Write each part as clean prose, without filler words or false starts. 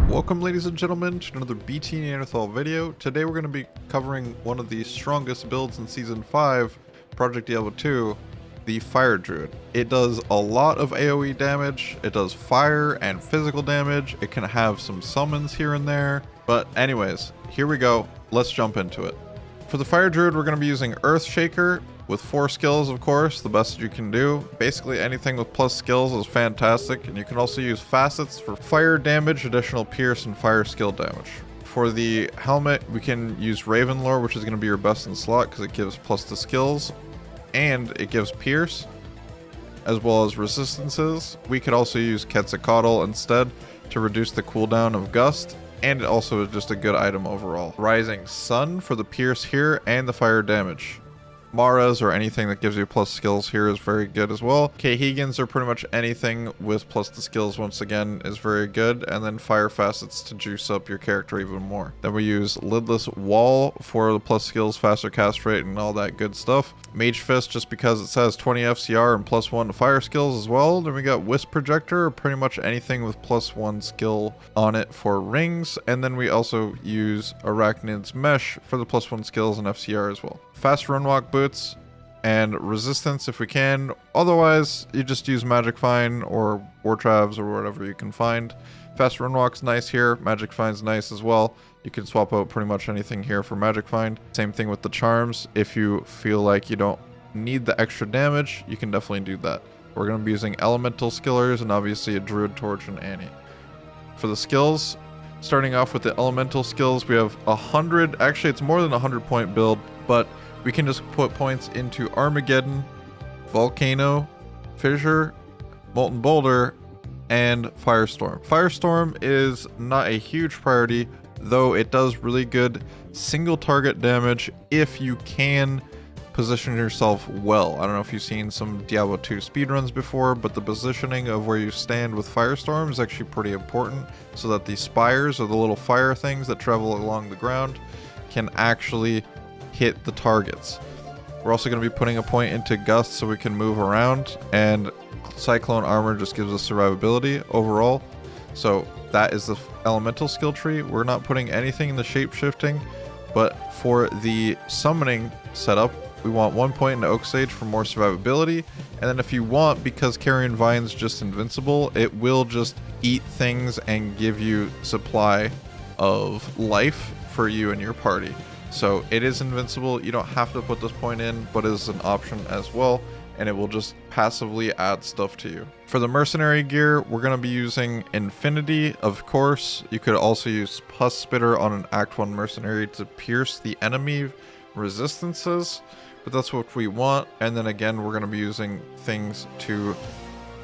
Welcome ladies and gentlemen to another BTNeanderthal video. Today we're going to be covering one of the strongest builds in Season 5, Project Diablo 2, the Fire Druid. It does a lot of AoE damage, it does fire and physical damage, it can have some summons here and there. But anyways, here we go, let's jump into it. For the Fire Druid we're going to be using Earthshaker, with 4 skills, of course, the best you can do. Basically anything with plus skills is fantastic, and you can also use facets for fire damage, additional pierce, and fire skill damage. For the helmet, we can use Ravenlore, which is going to be your best in slot because it gives plus to skills, and it gives pierce, as well as resistances. We could also use Quetzalcoatl instead to reduce the cooldown of Gust, and it also is just a good item overall. Rising Sun for the pierce here and the fire damage. Maras or anything that gives you plus skills here is very good as well. Kahegans are pretty much anything with plus the skills once again is very good. And then fire facets to juice up your character even more. Then we use Lidless Wall for the plus skills, faster cast rate, and all that good stuff. Mage Fist just because it says 20 FCR and +1 to fire skills as well. Then we got Wisp Projector, pretty much anything with +1 skill on it for rings. And then we also use Arachnid's Mesh for the +1 skills and FCR as well. Fast Runwalk Boots and resistance if we can. Otherwise, you just use Magic Find or War Travs or whatever you can find. Fast Runwalk's nice here. Magic Find's nice as well. You can swap out pretty much anything here for Magic Find. Same thing with the charms. If you feel like you don't need the extra damage, you can definitely do that. We're going to be using Elemental Skillers and obviously a Druid Torch and Annie. For the skills, starting off with the Elemental skills, we have 100. Actually, it's more than a 100-point build, but we can just put points into Armageddon, Volcano, Fissure, Molten Boulder, and Firestorm. Firestorm is not a huge priority, though it does really good single target damage if you can position yourself well. I don't know if you've seen some Diablo 2 speedruns before, but the positioning of where you stand with Firestorm is actually pretty important so that the spires or the little fire things that travel along the ground can actually hit the targets. We're also going to be putting a point into Gust so we can move around, and Cyclone Armor just gives us survivability overall. So that is the elemental skill tree. We're not putting anything in the shape shifting, but for the summoning setup, we want 1 point into Oak Sage for more survivability. And then if you want, because Carrion Vine's just invincible, it will just eat things and give you supply of life for you and your party. So it is invincible. You don't have to put this point in, but it is an option as well, and it will just passively add stuff to you. For the Mercenary gear, we're going to be using Infinity, of course. You could also use Pus Spitter on an Act 1 Mercenary to pierce the enemy resistances, but that's what we want. And then again, we're going to be using things to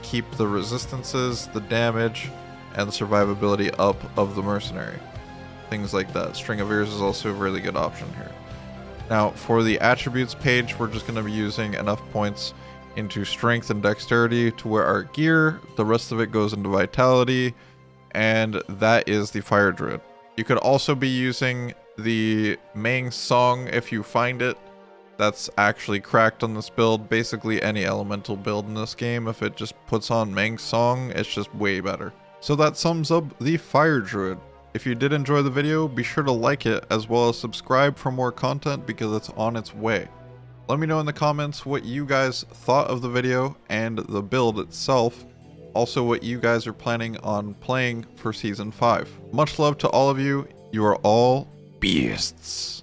keep the resistances, the damage, and the survivability up of the Mercenary. Things like that. String of Ears is also a really good option here. Now, for the attributes page, we're just going to be using enough points into strength and dexterity to wear our gear. The rest of it goes into vitality, and that is the Fire Druid. You could also be using the Mang's Song if you find it. That's actually cracked on this build. Basically, any elemental build in this game, if it just puts on Mang's Song, it's just way better. So that sums up the Fire Druid. If you did enjoy the video, be sure to like it as well as subscribe for more content because it's on its way. Let me know in the comments what you guys thought of the video and the build itself. Also what you guys are planning on playing for Season 5. Much love to all of you. You are all beasts.